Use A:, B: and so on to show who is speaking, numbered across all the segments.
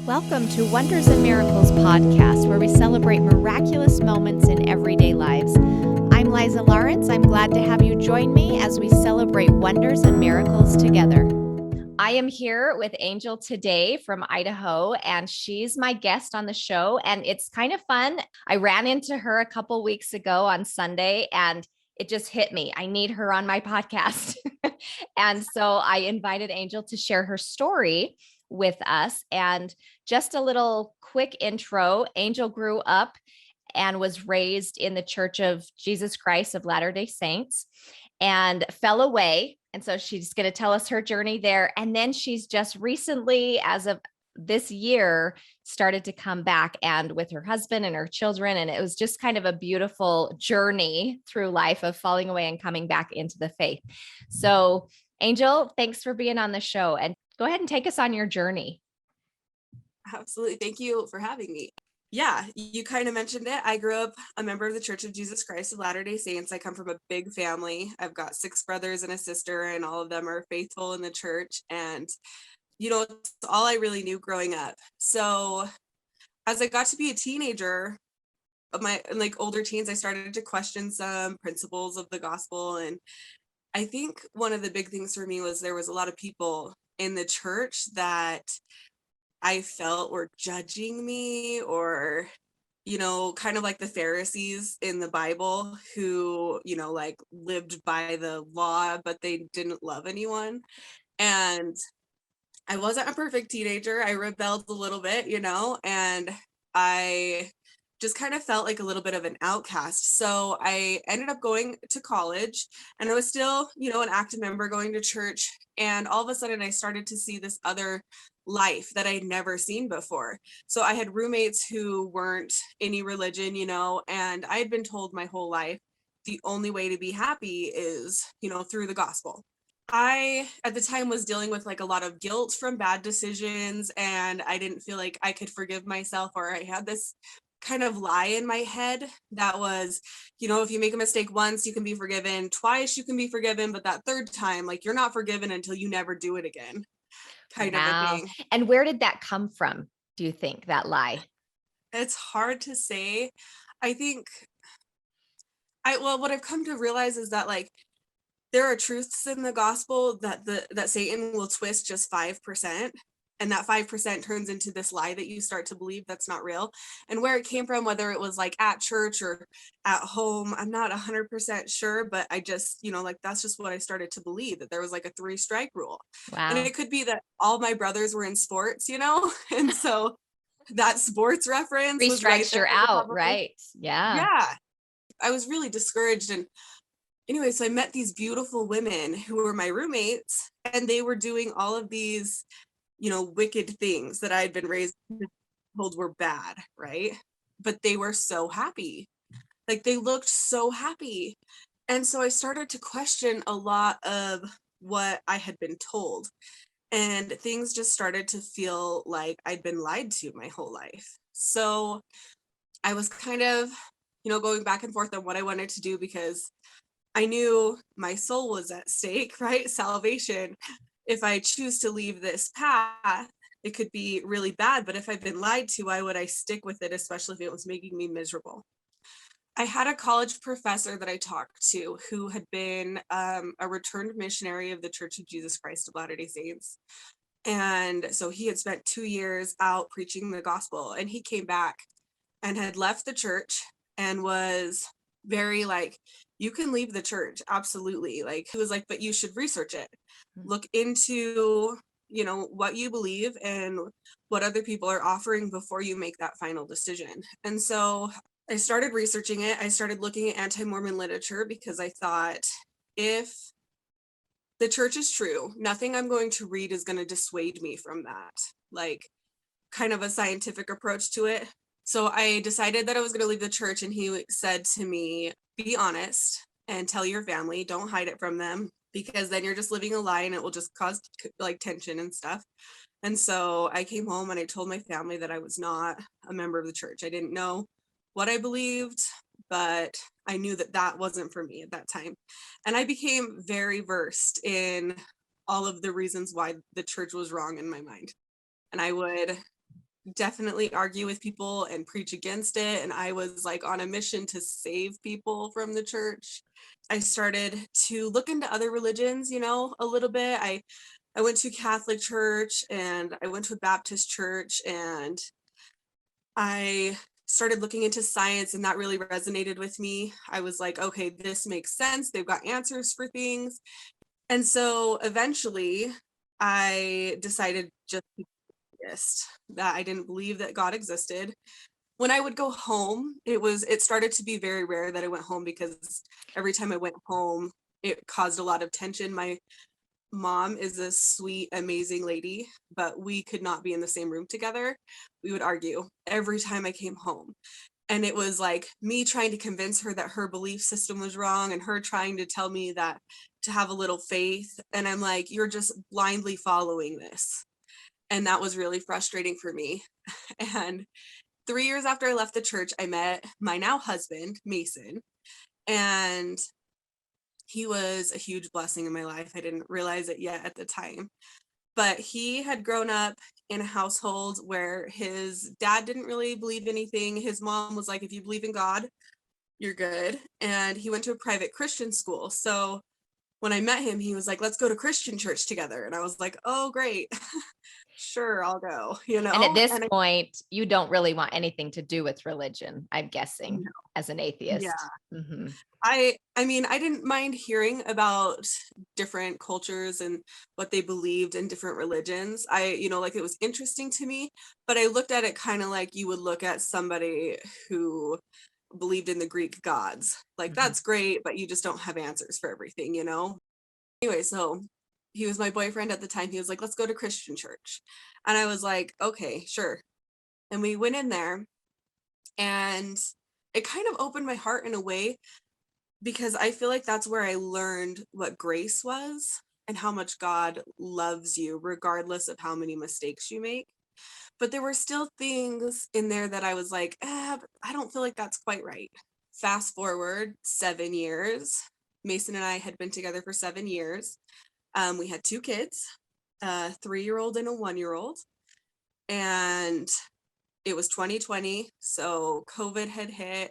A: Welcome to Wonders and Miracles podcast, where we celebrate miraculous moments in everyday lives. I'm Liza Lawrence. I'm glad to have you join me as we celebrate wonders and miracles together. I am here with Angel today from Idaho, and she's my guest on the show, and it's kind of fun. I ran into her a couple weeks ago on Sunday, and it just hit me. I need her on my podcast. And so I invited Angel to share her story with us. And just a little quick intro. Angel grew up and was raised in the Church of Jesus Christ of Latter-day Saints and fell away. And so she's going to tell us her journey there. And then she's just recently, as of this year, started to come back and with her husband and her children. And it was just kind of a beautiful journey through life of falling away and coming back into the faith. So Angel, thanks for being on the show, and go ahead and take us on your journey.
B: Absolutely. Thank you for having me. Yeah, you kind of mentioned it. I grew up a member of the Church of Jesus Christ of Latter-day Saints. I come from a big family. I've got 6 brothers and a sister, and all of them are faithful in the church. And, it's all I really knew growing up. So as I got to be a teenager, my older teens, I started to question some principles of the gospel. And I think one of the big things for me was there was a lot of people in the church that I felt were judging me, or, kind of like the Pharisees in the Bible who, lived by the law, but they didn't love anyone. And I wasn't a perfect teenager. I rebelled a little bit, and I just kind of felt like a little bit of an outcast. So I ended up going to college, and I was still, an active member going to church. And all of a sudden I started to see this other life that I'd never seen before. So I had roommates who weren't any religion, and I had been told my whole life the only way to be happy is, through the gospel. I, at the time, was dealing with a lot of guilt from bad decisions, and I didn't feel like I could forgive myself, or I had this kind of lie in my head that was, if you make a mistake once, you can be forgiven, twice you can be forgiven, but that third time, you're not forgiven until you never do it again, kind of a thing.
A: And where did that come from, do you think, that lie?
B: It's hard to say. I think what I've come to realize is that there are truths in the gospel that Satan will twist just 5%, and that 5% turns into this lie that you start to believe that's not real. And where it came from, whether it was at church or at home, I'm not 100% sure, but I just, that's just what I started to believe, that there was a 3-strike rule.
A: Wow.
B: And it could be that all my brothers were in sports, and so that sports reference
A: 3
B: was
A: strikes, you're out, right?
B: Yeah. I was really discouraged. And anyway, so I met these beautiful women who were my roommates, and they were doing all of these, wicked things that I had been raised told were bad, right? But they were so happy. They looked so happy. And so I started to question a lot of what I had been told. And things just started to feel like I'd been lied to my whole life. So I was kind of, going back and forth on what I wanted to do, because I knew my soul was at stake, right? Salvation. If I choose to leave this path, it could be really bad. But if I've been lied to, why would I stick with it, especially if it was making me miserable? I had a college professor that I talked to who had been a returned missionary of the Church of Jesus Christ of Latter-day Saints. And so he had spent 2 years out preaching the gospel, and he came back and had left the church and was very you can leave the church, absolutely. He was but you should research it, look into what you believe and what other people are offering before you make that final decision. And so I started researching it. I started looking at anti-Mormon literature, because I thought, if the church is true, nothing I'm going to read is going to dissuade me from that, kind of a scientific approach to it. So I decided that I was going to leave the church, and he said to me, be honest and tell your family, don't hide it from them, because then you're just living a lie and it will just cause tension and stuff. And so I came home and I told my family that I was not a member of the church. I didn't know what I believed, but I knew that that wasn't for me at that time. And I became very versed in all of the reasons why the church was wrong in my mind. And I would definitely argue with people and preach against it. And I was like on a mission to save people from the church. I started to look into other religions, a little bit. I went to Catholic church and I went to a Baptist church, and I started looking into science, and that really resonated with me. I was like, okay, this makes sense. They've got answers for things. And so eventually I decided just to be atheist, that I didn't believe that God existed. When I would go home, it started to be very rare that I went home, because every time I went home, it caused a lot of tension. My mom is a sweet, amazing lady, but we could not be in the same room together. We would argue every time I came home. And it was like me trying to convince her that her belief system was wrong, and her trying to tell me that to have a little faith. And I'm like, you're just blindly following this. And that was really frustrating for me. And 3 years after I left the church, I met my now husband, Mason. And he was a huge blessing in my life. I didn't realize it yet at the time. But he had grown up in a household where his dad didn't really believe anything. His mom was like, if you believe in God, you're good. And he went to a private Christian school. So when I met him, he was like, let's go to Christian church together. And I was like, oh, great. Sure, I'll go,
C: And at this
B: And
C: point, you don't really want anything to do with religion, I'm guessing,
B: No.
C: as an atheist.
B: Yeah.
C: Mhm.
B: I mean, I didn't mind hearing about different cultures and what they believed in different religions. Like, it was interesting to me, but I looked at it kind of like you would look at somebody who believed in the Greek gods. Like,
C: Mhm.
B: that's great, but you just don't have answers for everything. Anyway, so he was my boyfriend at the time. He was like, let's go to Christian church. And I was like, okay, sure. And we went in there, and it kind of opened my heart in a way, because I feel like that's where I learned what grace was and how much God loves you regardless of how many mistakes you make. But there were still things in there that I was like, but I don't feel like that's quite right. Fast forward 7 years. Mason and I had been together for 7 years. We had 2 kids, a 3-year-old and a 1-year-old. And it was 2020. So COVID had hit.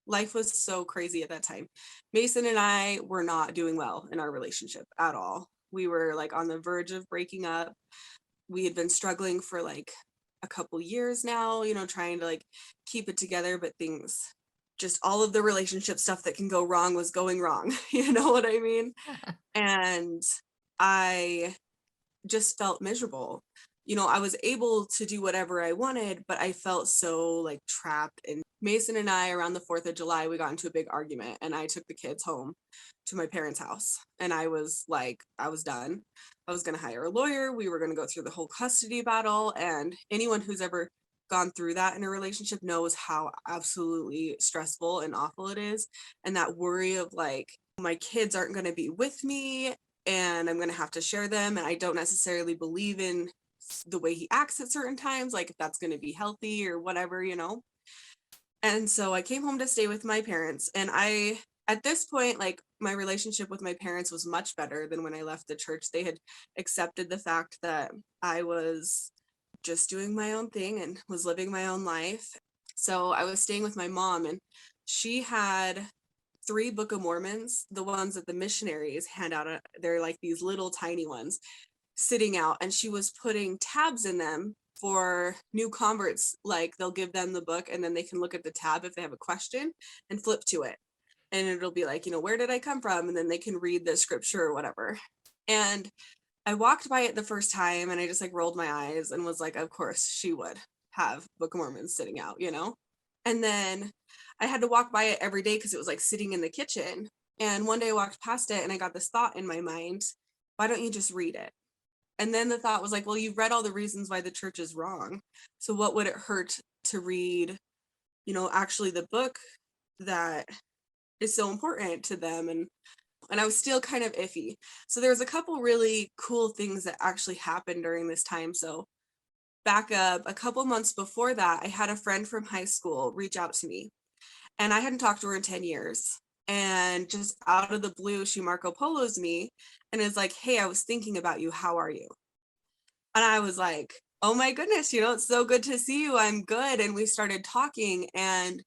B: Life was so crazy at that time. Mason and I were not doing well in our relationship at all. We were like on the verge of breaking up. We had been struggling for like a couple years now, trying to like keep it together, but things, just all of the relationship stuff that can go wrong was going wrong. You know what I mean? And I just felt miserable. I was able to do whatever I wanted, but I felt so like trapped. And Mason and I, around the 4th of July, we got into a big argument, and I took the kids home to my parents' house. And I was like, I was done. I was going to hire a lawyer. We were going to go through the whole custody battle. And anyone who's ever gone through that in a relationship knows how absolutely stressful and awful it is. And that worry of like, my kids aren't going to be with me, and I'm going to have to share them. And I don't necessarily believe in the way he acts at certain times, like if that's going to be healthy or whatever. And so I came home to stay with my parents. And at this point, like, my relationship with my parents was much better than when I left the church. They had accepted the fact that I was just doing my own thing and was living my own life. So I was staying with my mom, and she had 3 Book of Mormons, the ones that the missionaries hand out. They're like these little tiny ones sitting out, and she was putting tabs in them for new converts. Like, they'll give them the book, and then they can look at the tab if they have a question and flip to it. And it'll be like, where did I come from? And then they can read the scripture or whatever. And I walked by it the first time, and I just like rolled my eyes and was like, of course she would have Book of Mormon sitting out, And then I had to walk by it every day because it was like sitting in the kitchen. And one day I walked past it, and I got this thought in my mind: why don't you just read it? And then the thought was like, well, you've read all the reasons why the church is wrong. So what would it hurt to read, actually the book that is so important to them? And I was still kind of iffy. So there was a couple really cool things that actually happened during this time. So back up a couple months before that, I had a friend from high school reach out to me, and I hadn't talked to her in 10 years. And just out of the blue, she Marco Polos me and is like, hey, I was thinking about you. How are you? And I was like, oh my goodness, it's so good to see you. I'm good. And we started talking, and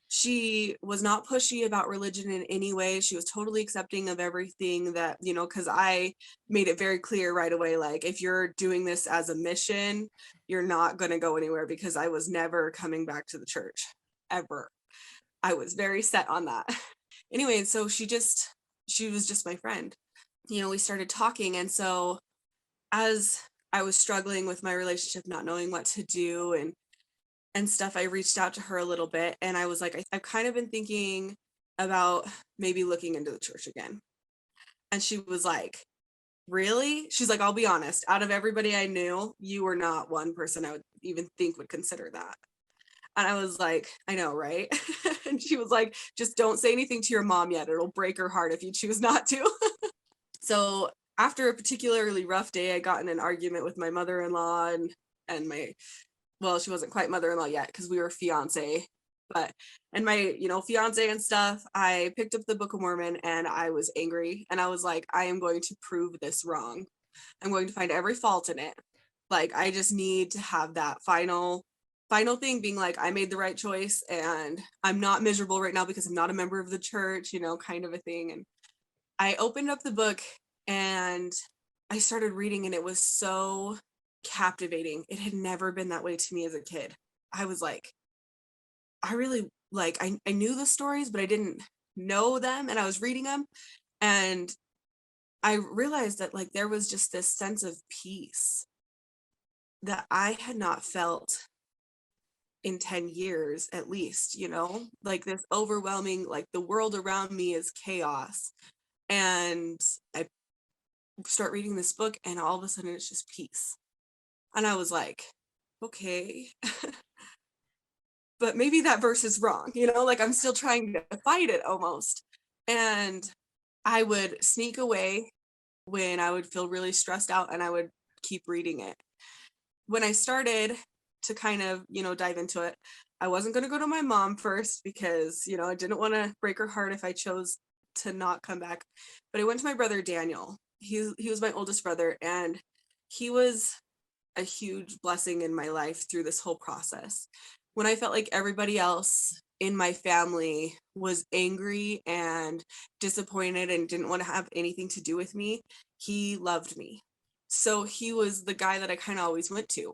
B: she was not pushy about religion in any way. She was totally accepting of everything that, because I made it very clear right away, like, if you're doing this as a mission, you're not going to go anywhere, because I was never coming back to the church ever. I was very set on that. Anyway, so she was just my friend. We started talking. And so as I was struggling with my relationship, not knowing what to do and stuff, I reached out to her a little bit, and I was like, I've kind of been thinking about maybe looking into the church again. And she was like, really? She's like, I'll be honest, out of everybody I knew, you were not one person I would even think would consider that. And I was like, I know, right? And she was like, just don't say anything to your mom yet. It'll break her heart if you choose not to. So after a particularly rough day, I got in an argument with my mother-in-law and well, she wasn't quite mother-in-law yet because we were fiance, and my, fiance and stuff. I picked up the Book of Mormon, and I was angry, and I was like, I am going to prove this wrong. I'm going to find every fault in it. Like, I just need to have that final thing being like, I made the right choice, and I'm not miserable right now because I'm not a member of the church, kind of a thing. And I opened up the book and I started reading, and it was so captivating. It had never been that way to me as a kid. I was like, I really like, I knew the stories, but I didn't know them, and I was reading them, and I realized that, like, there was just this sense of peace that I had not felt in 10 years at least, like this overwhelming, like, the world around me is chaos. And I start reading this book, and all of a sudden it's just peace. And I was like, okay, but maybe that verse is wrong, like, I'm still trying to fight it almost. And I would sneak away when I would feel really stressed out, and I would keep reading it. When I started to kind of, dive into it, I wasn't going to go to my mom first because, I didn't want to break her heart if I chose to not come back. But I went to my brother Daniel. He was my oldest brother, and he was a huge blessing in my life through this whole process. When I felt like everybody else in my family was angry and disappointed and didn't want to have anything to do with me, he loved me. So he was the guy that I kind of always went to.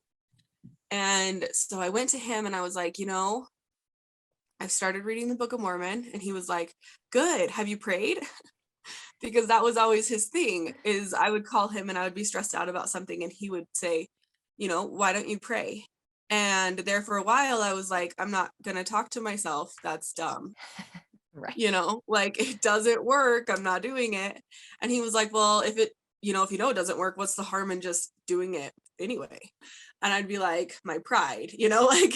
B: And so I went to him, and I was like, I've started reading the Book of Mormon. And he was like, good. Have you prayed? Because that was always his thing, is I would call him and I would be stressed out about something, and he would say, why don't you pray? And there for a while, I was like, I'm not going to talk to myself. That's dumb.
C: Right.
B: Like, it doesn't work. I'm not doing it. And he was like, well, if it it doesn't work, what's the harm in just doing it anyway? And I'd be like, my pride, like,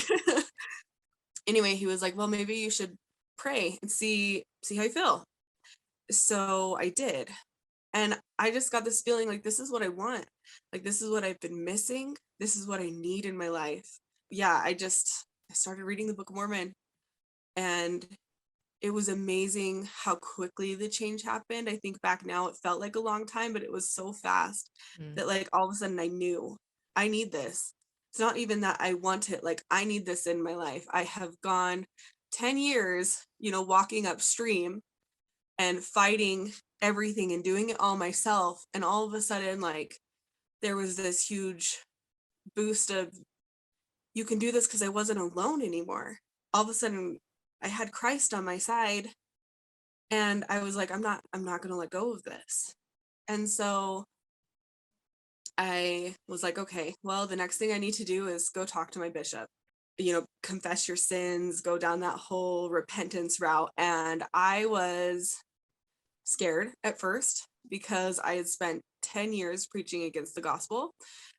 B: anyway, he was like, well, maybe you should pray and see how you feel. So I did. And I just got this feeling like, this is what I want. Like, this is what I've been missing. This is what I need in my life. Yeah, I started reading the Book of Mormon, and it was amazing how quickly the change happened. I think back now, it felt like a long time, but it was so fast that, like, all of a sudden I knew I need this. It's not even that I want it. Like, I need this in my life. I have gone 10 years, walking upstream and fighting everything and doing it all myself. And all of a sudden, like, there was this huge boost of, you can do this, because I wasn't alone anymore. All of a sudden I had Christ on my side, and I was like, I'm not going to let go of this. And so I was like, okay, well, the next thing I need to do is go talk to my bishop, confess your sins, go down that whole repentance route. And I was scared at first because I had spent 10 years preaching against the gospel.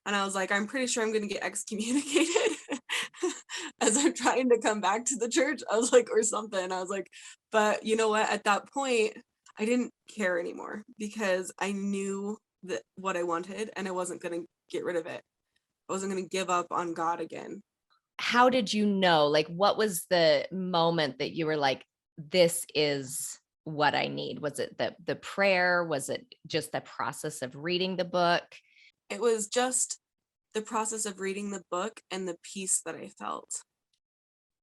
B: And I was like, I'm pretty sure I'm going to get excommunicated as I'm trying to come back to the church. I was like, or something. I was like, but you know what? At that point, I didn't care anymore, because I knew that what I wanted, and I wasn't going to get rid of it. I wasn't going to give up on God again.
C: How did you know? Like, what was the moment that you were like, this is what I need? Was it the prayer? Was it just the process of reading the book?
B: It was just the process of reading the book and the peace that I felt,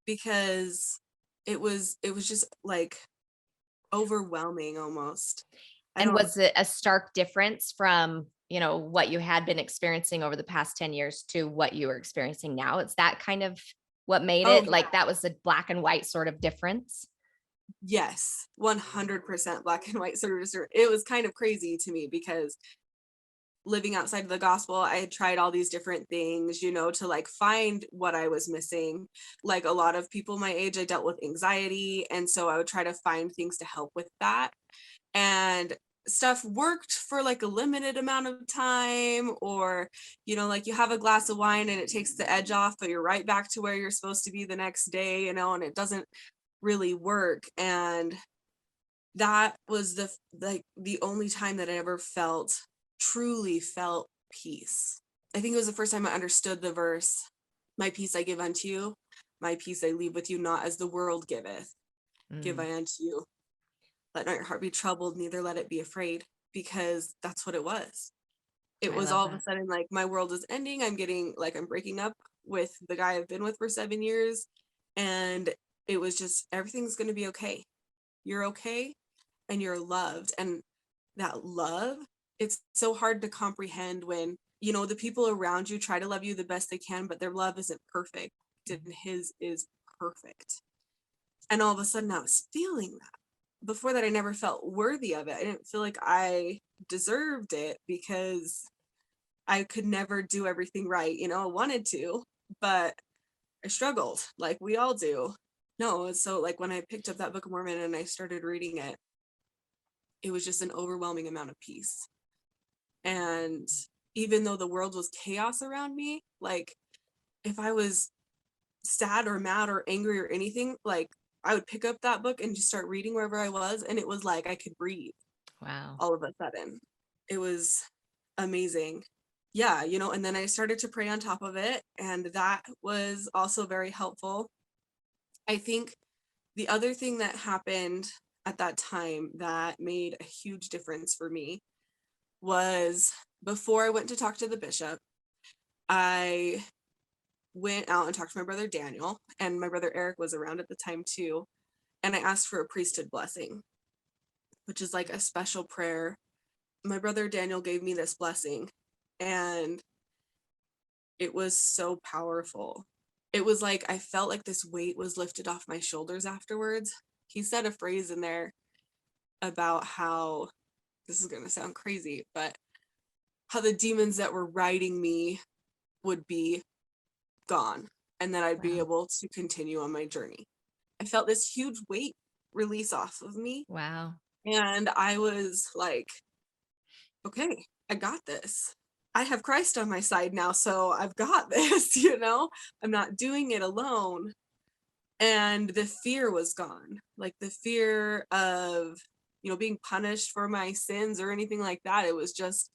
B: because it was just like overwhelming almost. I
C: And
B: don't
C: was it a stark difference from, what you had been experiencing over the past 10 years to what you were experiencing now? It's that kind of what made
B: Oh
C: it
B: yeah,
C: like that was a black and white sort of difference?
B: yes, 100% black and white service. It was kind of crazy to me because living outside of the gospel, I had tried all these different things, to like find what I was missing. Like a lot of people my age, I dealt with anxiety. And so I would try to find things to help with that. And stuff worked for like a limited amount of time, or, like you have a glass of wine and it takes the edge off, but you're right back to where you're supposed to be the next day, and it doesn't really work. And that was the only time that I ever truly felt peace. I think it was the first time I understood the verse, my peace I give unto you, my peace I leave with you, not as the world giveth, give
C: Mm,
B: I unto you. Let not your heart be troubled, neither let it be afraid, because that's what it was. It
C: I
B: was
C: love
B: all of a
C: that.
B: sudden like my world is ending. I'm breaking up with the guy I've been with for 7 years. And it was just, everything's going to be okay. You're okay and you're loved. And that love, it's so hard to comprehend when, the people around you try to love you the best they can, but their love isn't perfect. And his is perfect. And all of a sudden I was feeling that. Before that, I never felt worthy of it. I didn't feel like I deserved it because I could never do everything right. I wanted to, but I struggled like we all do. No, so like when I picked up that Book of Mormon and I started reading it, it was just an overwhelming amount of peace. And even though the world was chaos around me, like if I was sad or mad or angry or anything, like I would pick up that book and just start reading wherever I was. And it was like I could breathe
C: Wow.
B: all of a sudden. It was amazing. Yeah, and then I started to pray on top of it. And that was also very helpful. I think the other thing that happened at that time that made a huge difference for me was before I went to talk to the bishop, I went out and talked to my brother Daniel, and my brother Eric was around at the time too. And I asked for a priesthood blessing, which is like a special prayer. My brother Daniel gave me this blessing, and it was so powerful. It was like I felt like this weight was lifted off my shoulders afterwards. He said a phrase in there about how, this is going to sound crazy, but how the demons that were riding me would be gone and that I'd be
C: Wow.
B: able to continue on my journey. I felt this huge weight release off of me.
C: Wow.
B: And I was like, okay, I got this. I have Christ on my side now, so I've got this, I'm not doing it alone. And the fear was gone, like the fear of, being punished for my sins or anything like that. It was just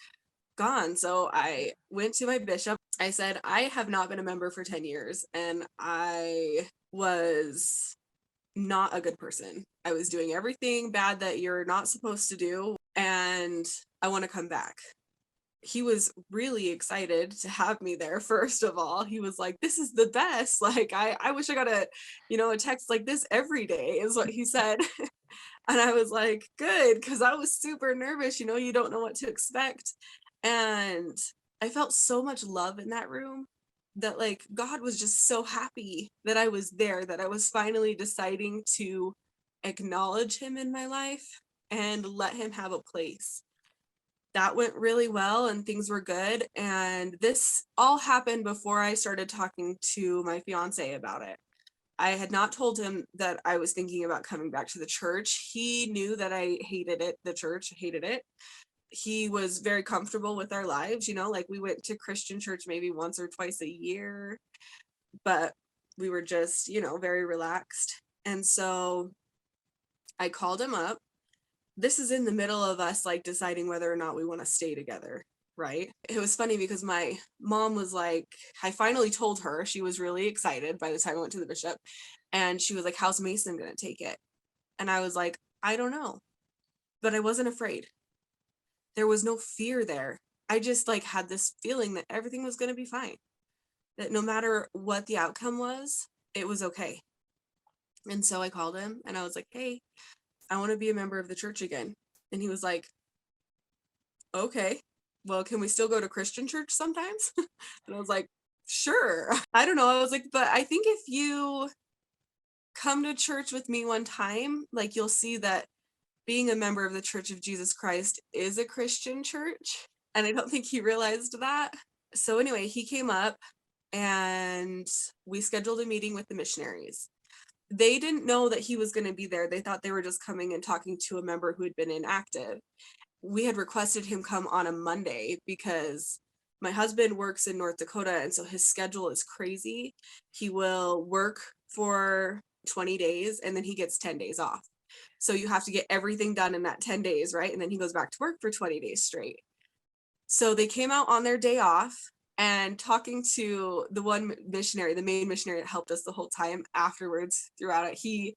B: gone. So I went to my bishop. I said, I have not been a member for 10 years and I was not a good person. I was doing everything bad that you're not supposed to do, and I want to come back. He was really excited to have me there. First of all, he was like, this is the best. Like, I wish I got a text like this every day, is what he said. And I was like, good, because I was super nervous. You don't know what to expect. And I felt so much love in that room that like God was just so happy that I was there, that I was finally deciding to acknowledge him in my life and let him have a place. That went really well and things were good. And this all happened before I started talking to my fiance about it. I had not told him that I was thinking about coming back to the church. He knew that I hated it, the church, hated it. He was very comfortable with our lives, like we went to Christian church maybe once or twice a year, but we were just, very relaxed. And so I called him up. This is in the middle of us like deciding whether or not we want to stay together, right? It was funny because my mom was like, I finally told her, she was really excited by the time I went to the bishop, and she was like, how's Mason going to take it? And I was like, I don't know, but I wasn't afraid. There was no fear there. I just like had this feeling that everything was going to be fine, that no matter what the outcome was, it was okay. And so I called him and I was like, hey, I want to be a member of the church again. And he was like, okay, well, can we still go to Christian church sometimes? And I was like, sure. I don't know. I was like, but I think if you come to church with me one time, like you'll see that being a member of the Church of Jesus Christ is a Christian church. And I don't think he realized that. So anyway, he came up and we scheduled a meeting with the missionaries. They didn't know that he was going to be there. They thought they were just coming and talking to a member who had been inactive. We had requested him come on a Monday because my husband works in North Dakota, and so his schedule is crazy. He will work for 20 days and then he gets 10 days off. So you have to get everything done in that 10 days, right? And then he goes back to work for 20 days straight. So they came out on their day off, and talking to the one missionary, the main missionary that helped us the whole time afterwards throughout it, he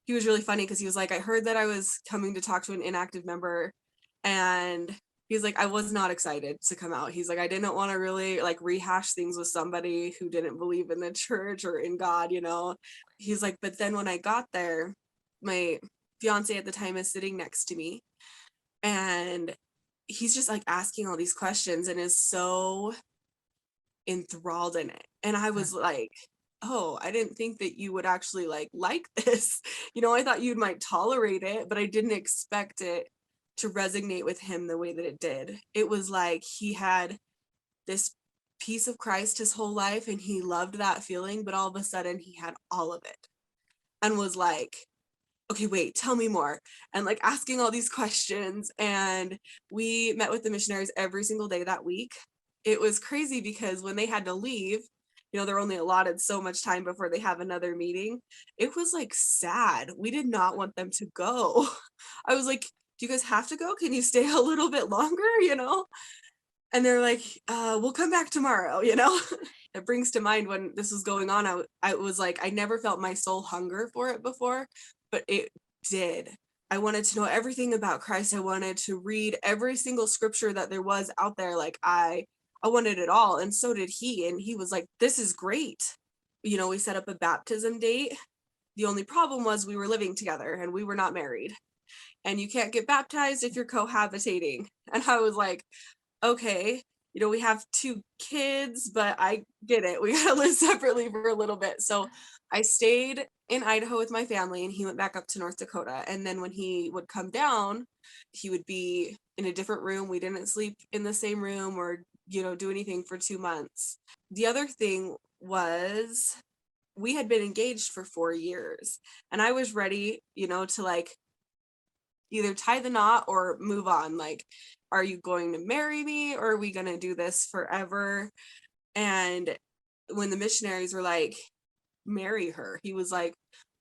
B: was really funny because he was like, I heard that I was coming to talk to an inactive member, and he's like, I was not excited to come out. He's like, I didn't want to really like rehash things with somebody who didn't believe in the church or in God, you know. He's like, but then when I got there, my fiance at the time is sitting next to me, and he's just like asking all these questions and is so enthralled in it. And I was like, oh, I didn't think that you would actually like this. You know, I thought you might tolerate it, but I didn't expect it to resonate with him the way that it did. It was like he had this piece of Christ his whole life and he loved that feeling, but all of a sudden he had all of it and was like, okay, wait, tell me more. And like asking all these questions. And we met with the missionaries every single day that week. It was crazy because when they had to leave, you know, they're only allotted so much time before they have another meeting. It was like sad. We did not want them to go. I was like, do you guys have to go? Can you stay a little bit longer? You know? And they're like, we'll come back tomorrow, you know? It brings to mind when this was going on, I was like, I never felt my soul hunger for it before, but it did. I wanted to know everything about Christ. I wanted to read every single scripture that there was out there. Like I wanted it all. And so did he. And he was like, this is great. You know, we set up a baptism date. The only problem was we were living together and we were not married. And you can't get baptized if you're cohabitating. And I was like, okay, you know, we have 2 kids, but I get it. We gotta live separately for a little bit. So I stayed in Idaho with my family and he went back up to North Dakota. And then when he would come down, he would be in a different room. We didn't sleep in the same room or, you know, do anything for 2 months. The other thing was we had been engaged for 4 years and I was ready, you know, to like either tie the knot or move on. Like, are you going to marry me or are we going to do this forever? And when the missionaries were like, marry her, he was like,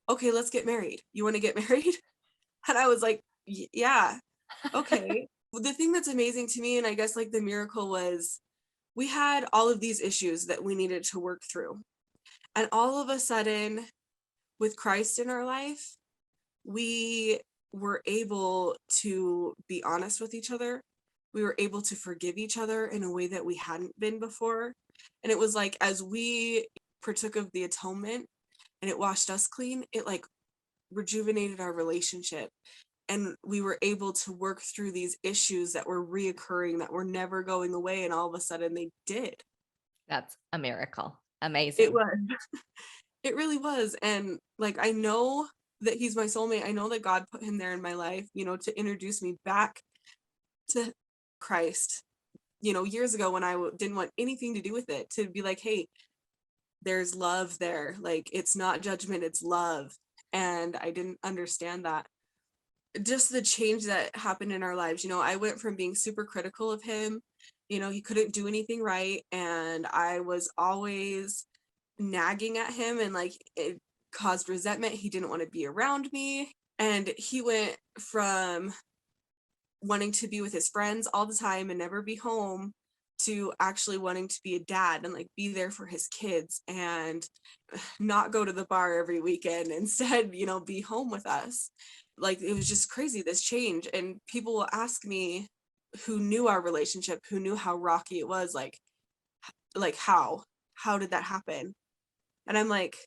B: okay, let's get married. You want to get married? And I was like, yeah, okay. The thing that's amazing to me, and I guess like the miracle was we had all of these issues that we needed to work through. And all of a sudden, with Christ in our life, we were able to be honest with each other. We were able to forgive each other in a way that we hadn't been before. And it was like, as we partook of the atonement and it washed us clean, it like rejuvenated our relationship. And we were able to work through these issues that were reoccurring, that were never going away. And all of a sudden they did.
C: That's a miracle. Amazing.
B: It was. It really was. And like, I know that he's my soulmate. I know that God put him there in my life, you know, to introduce me back to Christ, you know, years ago when I didn't want anything to do with it, to be like, hey, there's love there. Like, it's not judgment, it's love. And I didn't understand that. Just the change that happened in our lives. You know, I went from being super critical of him, you know, he couldn't do anything right. And I was always nagging at him and like it caused resentment. He didn't want to be around me. And he went from wanting to be with his friends all the time and never be home to actually wanting to be a dad and like be there for his kids and not go to the bar every weekend. Instead, you know, be home with us. Like, it was just crazy, this change. And people will ask me, who knew our relationship, who knew how rocky it was, like how did that happen? And I'm like,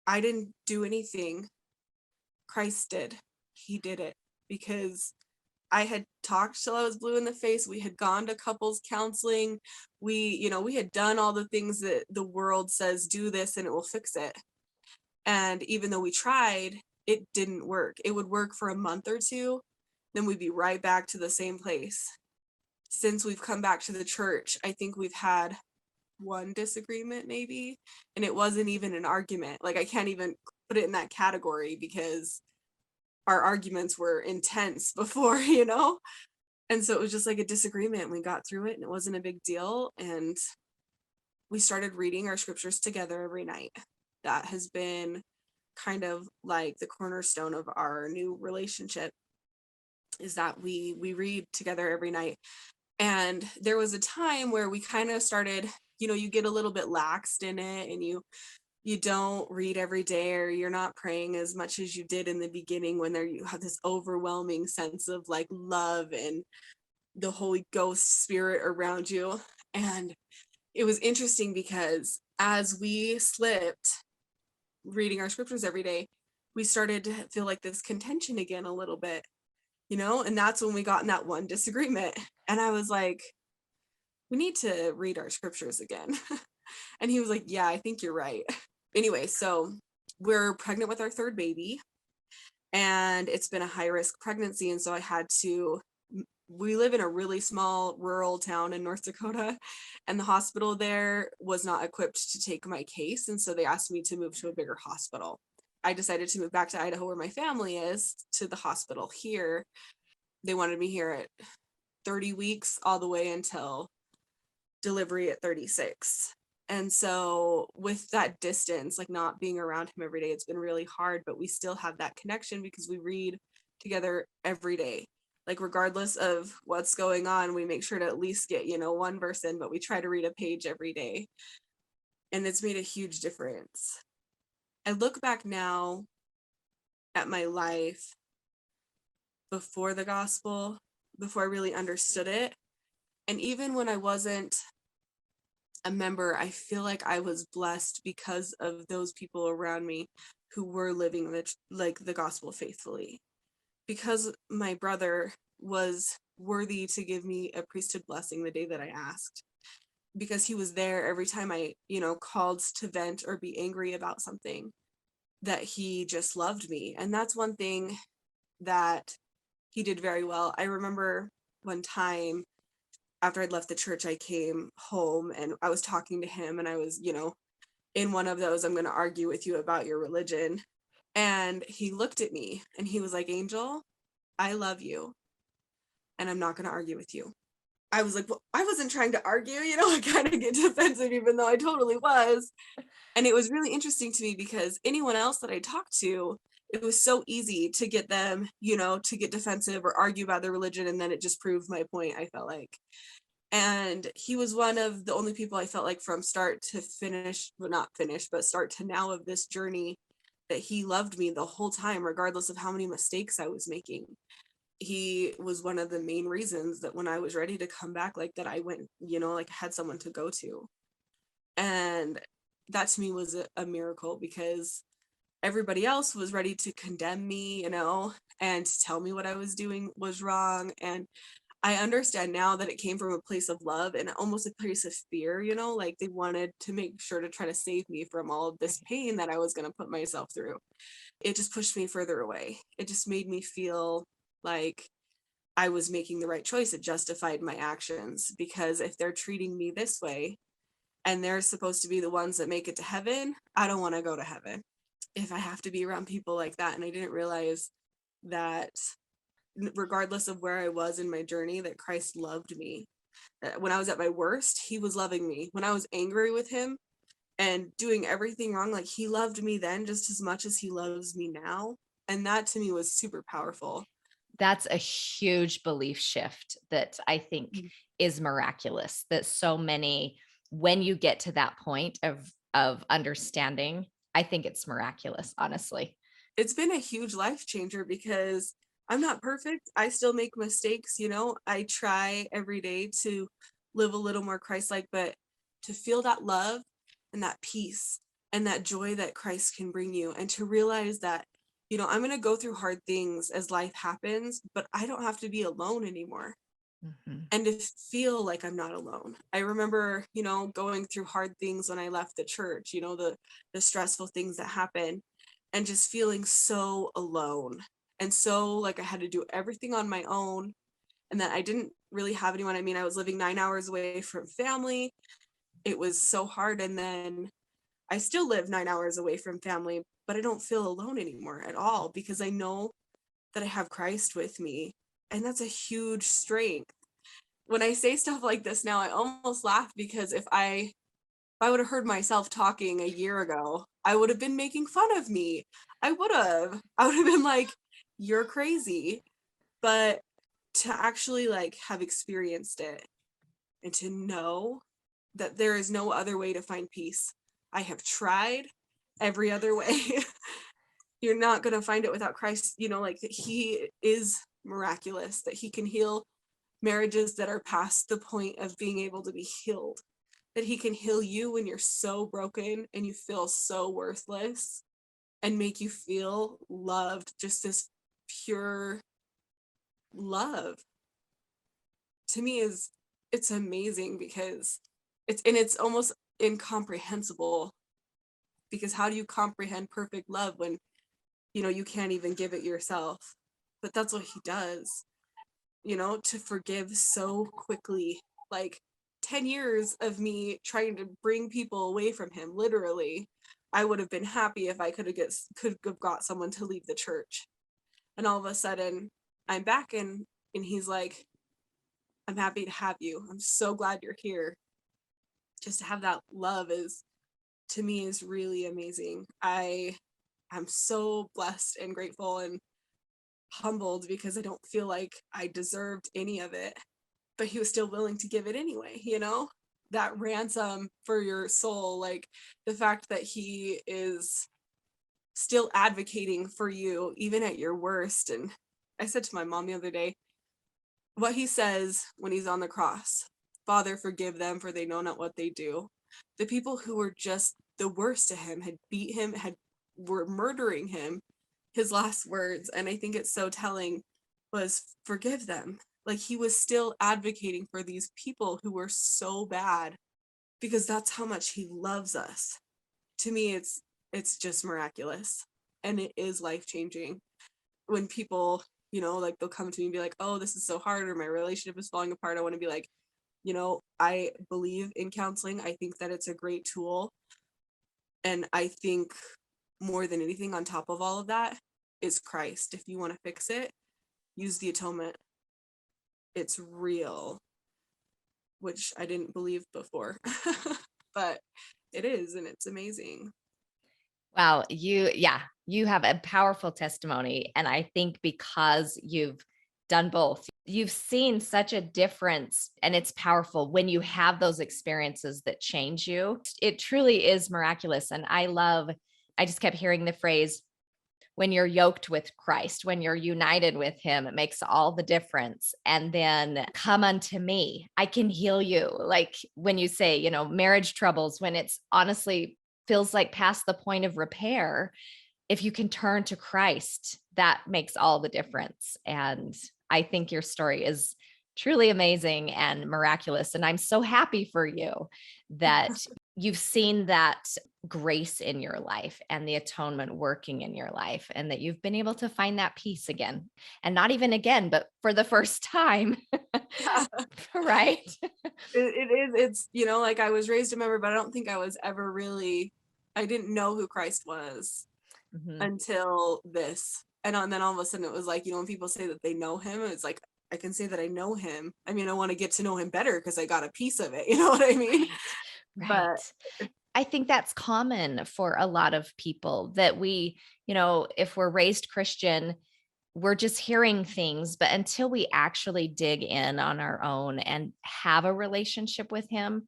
B: I didn't do anything. Christ did. He did it, because I had talked till I was blue in the face. We had gone to couples counseling. We had done all the things that the world says, do this and it will fix it. And even though we tried, it didn't work. It would work for a month or two, then we'd be right back to the same place. Since we've come back to the church, I think we've had one disagreement maybe, and it wasn't even an argument. Like, I can't even put it in that category because our arguments were intense before, and so it was just like a disagreement. We got through it and it wasn't a big deal, and we started reading our scriptures together every night. That has been kind of like the cornerstone of our new relationship, is that we read together every night. And there was a time where we kind of started, you get a little bit laxed in it, and you don't read every day, or you're not praying as much as you did in the beginning, when you have this overwhelming sense of like love and the Holy Ghost spirit around you. And it was interesting because as we slipped reading our scriptures every day, we started to feel like this contention again a little bit, and that's when we got in that one disagreement. And I was like, we need to read our scriptures again. And he was like, yeah, I think you're right. Anyway, so we're pregnant with our third baby, and it's been a high risk pregnancy. And so we live in a really small rural town in North Dakota, and the hospital there was not equipped to take my case. And so they asked me to move to a bigger hospital. I decided to move back to Idaho, where my family is, to the hospital here. They wanted me here at 30 weeks all the way until delivery at 36. And so with that distance, like not being around him every day, it's been really hard, but we still have that connection because we read together every day. Like, regardless of what's going on, we make sure to at least get, one verse in, but we try to read a page every day. And it's made a huge difference. I look back now at my life before the gospel, before I really understood it. And even when I wasn't a member, I feel like I was blessed because of those people around me who were living the gospel faithfully. Because my brother was worthy to give me a priesthood blessing the day that I asked. Because he was there every time I, called to vent or be angry about something, that he just loved me. And that's one thing that he did very well. I remember one time after I'd left the church, I came home and I was talking to him, and I was, in one of those, I'm going to argue with you about your religion. And he looked at me and he was like, Angel, I love you, and I'm not going to argue with you. I was like, well, I wasn't trying to argue, I kind of get defensive, even though I totally was. And it was really interesting to me because anyone else that I talked to, it was so easy to get them, to get defensive or argue about their religion. And then it just proved my point, I felt like. And he was one of the only people I felt like from start to finish, well, not finish, but start to now of this journey, that he loved me the whole time, regardless of how many mistakes I was making. He was one of the main reasons that when I was ready to come back, like that, I went, like had someone to go to. And that to me was a miracle, because everybody else was ready to condemn me, and to tell me what I was doing was wrong. And I understand now that it came from a place of love and almost a place of fear, like they wanted to make sure to try to save me from all of this pain that I was going to put myself through. It just pushed me further away. It just made me feel like I was making the right choice. It justified my actions, because if they're treating me this way and they're supposed to be the ones that make it to heaven, I don't want to go to heaven if I have to be around people like that. And I didn't realize that regardless of where I was in my journey, that Christ loved me. That when I was at my worst, he was loving me. When I was angry with him and doing everything wrong, like he loved me then just as much as he loves me now. And that to me was super powerful.
C: That's a huge belief shift that I think is miraculous, that so many, when you get to that point of understanding, I think it's miraculous, honestly.
B: It's been a huge life changer, because I'm not perfect. I still make mistakes, you know. I try every day to live a little more Christ-like, but to feel that love and that peace and that joy that Christ can bring you, and to realize that, you know, I'm going to go through hard things as life happens, but I don't have to be alone anymore.
C: Mhm.
B: And to feel like I'm not alone. I remember, you know, going through hard things when I left the church, you know, the stressful things that happen, and just feeling so alone, and so like I had to do everything on my own, and that I didn't really have anyone. I mean, I was living 9 hours away from family. It was so hard, and then I still live 9 hours away from family, but I don't feel alone anymore at all because I know that I have Christ with me, and that's a huge strength. When I say stuff like this now, I almost laugh because if I would have heard myself talking a year ago, I would have been making fun of me. I would have been like, you're crazy. But to actually like have experienced it and to know that there is no other way to find peace. I have tried every other way. You're not going to find it without Christ, you know, like that he is miraculous, that he can heal marriages that are past the point of being able to be healed, that he can heal you when you're so broken and you feel so worthless, and make you feel loved, just this pure love. To me is, it's amazing because it's almost incomprehensible, because how do you comprehend perfect love when, you know, you can't even give it yourself? But that's what he does, you know, to forgive so quickly. Like 10 years of me trying to bring people away from him, literally, I would have been happy if I could have got someone to leave the church. And all of a sudden I'm back, and he's like, I'm happy to have you. I'm so glad you're here. Just to have that love is, to me, is really amazing. I'm so blessed and grateful and humbled because I don't feel like I deserved any of it, but he was still willing to give it anyway, you know? That ransom for your soul, like the fact that he is still advocating for you even at your worst. And I said to my mom the other day, what he says when he's on the cross, Father, forgive them, for they know not what they do. The people who were just the worst to him, had beat him, were murdering him, his last words, and I think it's so telling, was forgive them. Like he was still advocating for these people who were so bad, because that's how much he loves us. To me, it's just miraculous, and it is life changing when people, you know, like they'll come to me and be like, oh, this is so hard, or my relationship is falling apart. I want to be like, you know, I believe in counseling. I think that it's a great tool, and I think more than anything, on top of all of that, is Christ. If you want to fix it, use the atonement. It's real, which I didn't believe before, but it is, and it's amazing.
C: Wow, you have a powerful testimony. And I think because you've done both, you've seen such a difference, and it's powerful when you have those experiences that change you. It truly is miraculous. And I just kept hearing the phrase, when you're yoked with Christ, when you're united with him, it makes all the difference. And then come unto me, I can heal you. Like when you say, you know, marriage troubles, when it's honestly feels like past the point of repair, if you can turn to Christ, that makes all the difference. And I think your story is truly amazing and miraculous. And I'm so happy for you that you've seen that grace in your life and the atonement working in your life, and that you've been able to find that peace again, and not even again, but for the first time.
B: Yeah,
C: Right.
B: it is. It's, you know, like I was raised a member, but I don't think I was ever really, I didn't know who Christ was
C: Mhm.
B: until this. And then all of a sudden it was like, you know, when people say that they know him, it's like, I can say that I know him. I mean, I want to get to know him better because I got a piece of it. You know what I mean?
C: Right.
B: But
C: Right. I think that's common for a lot of people, that we, you know, if we're raised Christian, we're just hearing things, but until we actually dig in on our own and have a relationship with him,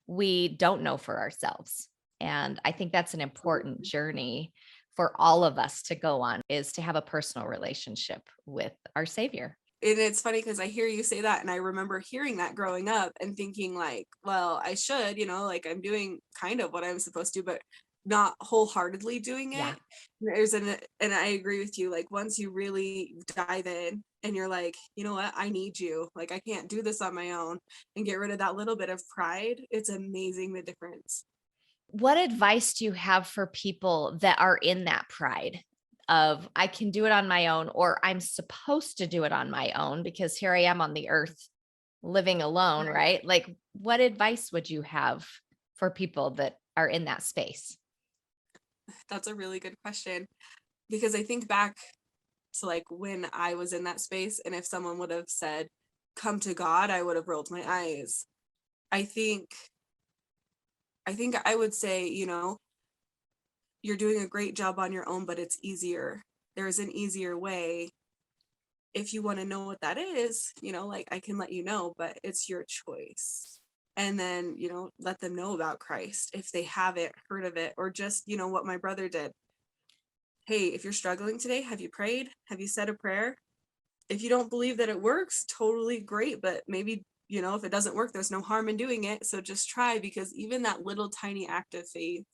C: we don't know for ourselves. And I think that's an important journey for all of us to go on is to have a personal relationship with our Savior.
B: And it's funny because I hear you say that, and I remember hearing that growing up and thinking like, well, I should, like I'm doing kind of what I'm supposed to, but not wholeheartedly doing
C: Yeah.
B: it. And I agree with you. Like once you really dive in and you're like, you know what, I need you. Like I can't do this on my own, and get rid of that little bit of pride. It's amazing the difference.
C: What advice do you have for people that are in that pride of I can do it on my own, or I'm supposed to do it on my own because here I am on the earth living alone, right? Like what advice would you have for people that are in that space?
B: That's a really good question, because I think back to like when I was in that space, and if someone would have said, come to God, I would have rolled my eyes. I think I would say, you're doing a great job on your own, but it's easier. There's an easier way. If you want to know what that is, like I can let you know, but it's your choice. And then, let them know about Christ if they haven't heard of it, or just, what my brother did. Hey, if you're struggling today, have you prayed? Have you said a prayer? If you don't believe that it works, totally great. But maybe, if it doesn't work, there's no harm in doing it. So just try, because even that little tiny act of faith,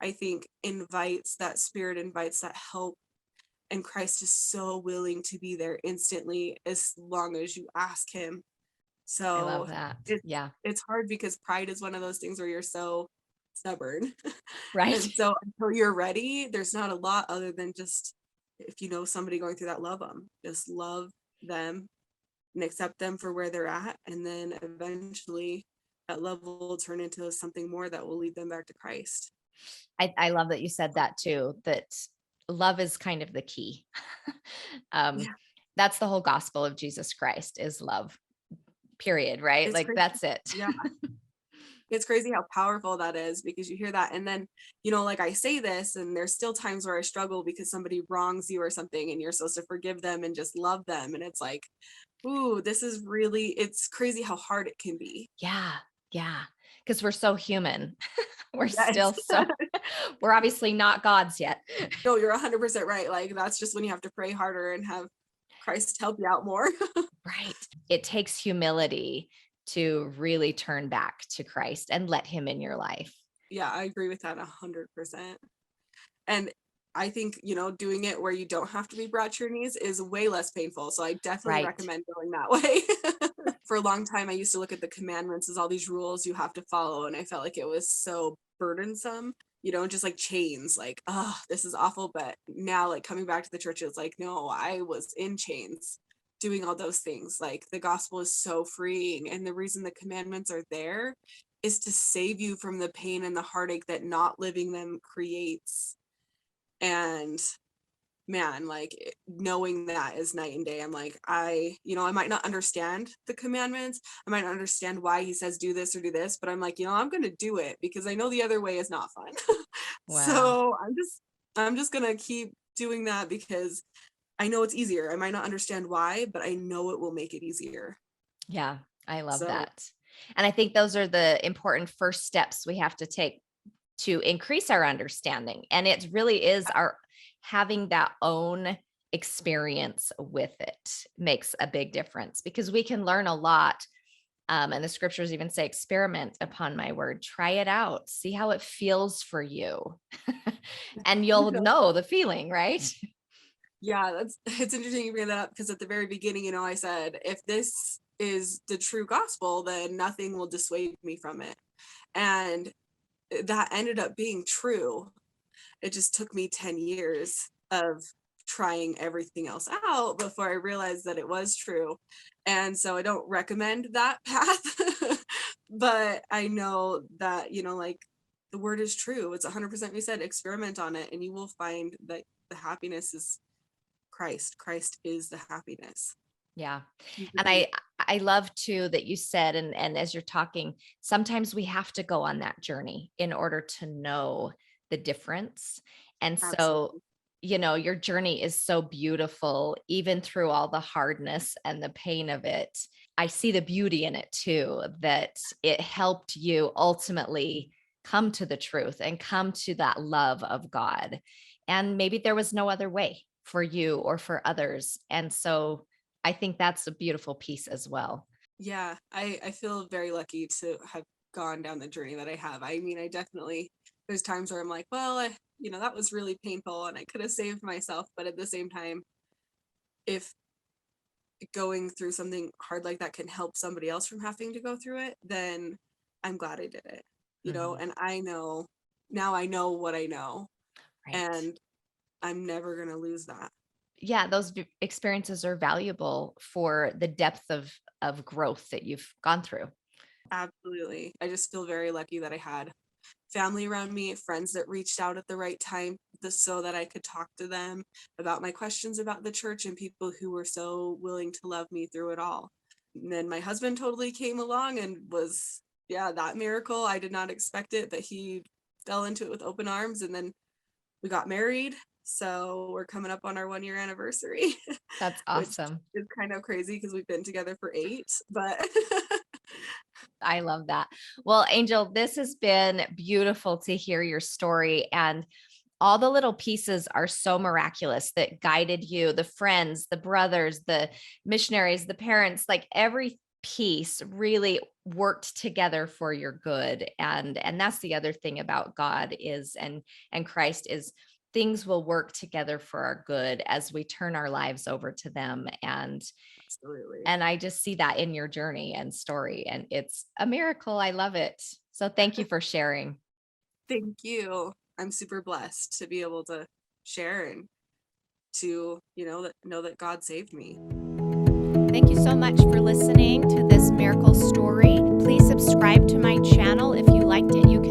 B: I think, invites that spirit, invites that help. And Christ is so willing to be there instantly as long as you ask him.
C: I love
B: So
C: that. Yeah.
B: it's hard because pride is one of those things where you're so stubborn.
C: Right.
B: And so until you're ready, there's not a lot other than just, if you know somebody going through that, love them. Just love them and accept them for where they're at. And then eventually that love will turn into something more that will lead them back to Christ.
C: I love that you said that too, that love is kind of the key.
B: Yeah.
C: That's the whole gospel of Jesus Christ is love, period. Right.
B: It's
C: Like
B: crazy.
C: that's it.
B: Yeah. It's crazy how powerful that is, because you hear that. And then, like I say this, and there's still times where I struggle because somebody wrongs you or something, and you're supposed to forgive them and just love them. And it's like, ooh, it's crazy how hard it can be.
C: Yeah. Yeah. Because we're so human. We're
B: Yes.
C: still we're obviously not gods yet.
B: No, you're 100% right. Like that's just when you have to pray harder and have Christ help you out more.
C: Right. It takes humility to really turn back to Christ and let him in your life.
B: Yeah, I agree with that 100%. And I think, doing it where you don't have to be brought to your knees is way less painful. So I definitely
C: Right.
B: recommend going that way. For a long time, I used to look at the commandments as all these rules you have to follow. And I felt like it was so burdensome, just like chains, like, oh, this is awful. But now, like coming back to the church, it's like, no, I was in chains doing all those things. Like the gospel is so freeing. And the reason the commandments are there is to save you from the pain and the heartache that not living them creates. And man, like knowing that is night and day. I'm like, I might not understand the commandments. I might not understand why he says do this or do this, but I'm like, I'm going to do it because I know the other way is not fun.
C: Wow.
B: So I'm just going to keep doing that because I know it's easier. I might not understand why, but I know it will make it easier.
C: Yeah, I love
B: So,
C: that. And I think those are the important first steps we have to take to increase our understanding. And it really is our having that own experience with it makes a big difference, because we can learn a lot. And the scriptures even say, experiment upon my word, try it out, see how it feels for you. And you'll know the feeling, right?
B: Yeah, it's interesting you bring that up, because at the very beginning, I said, if this is the true gospel, then nothing will dissuade me from it. And that ended up being true. It just took me 10 years of trying everything else out before I realized that it was true. And so I don't recommend that path, but I know that, like the word is true. It's 100%. We said experiment on it and you will find that the happiness is Christ. Christ is the happiness.
C: Yeah. And I love too that you said, and as you're talking, sometimes we have to go on that journey in order to know the difference. And so,
B: Absolutely.
C: your journey is so beautiful, even through all the hardness and the pain of it. I see the beauty in it too, that it helped you ultimately come to the truth and come to that love of God. And maybe there was no other way for you or for others. And so I think that's a beautiful piece as well.
B: Yeah, I feel very lucky to have gone down the journey that I have. I mean, I definitely, there's times where I'm like, well, that was really painful and I could have saved myself. But at the same time, if going through something hard like that can help somebody else from having to go through it, then I'm glad I did it,
C: Mhm.
B: and I know what I know,
C: Right.
B: and I'm never going to lose that.
C: Yeah, those experiences are valuable for the depth of growth that you've gone through.
B: Absolutely. I just feel very lucky that I had family around me, friends that reached out at the right time so that I could talk to them about my questions about the church, and people who were so willing to love me through it all. And then my husband totally came along and was, yeah, that miracle. I did not expect it, but he fell into it with open arms, and then we got married. So we're coming up on our 1 year anniversary,
C: That's
B: which
C: awesome.
B: is kind of crazy because we've been together for 8, but
C: I love that. Well, Angel, this has been beautiful to hear your story, and all the little pieces are so miraculous that guided you, the friends, the brothers, the missionaries, the parents, like every piece really worked together for your good. And that's the other thing about God is and Christ is things will work together for our good as we turn our lives over to them.
B: absolutely.
C: And I just see that in your journey and story, and it's a miracle. I love it. So thank you for sharing.
B: Thank you. I'm super blessed to be able to share and to, know that God saved me.
A: Thank you so much for listening to this miracle story. Please subscribe to my channel if you liked it. You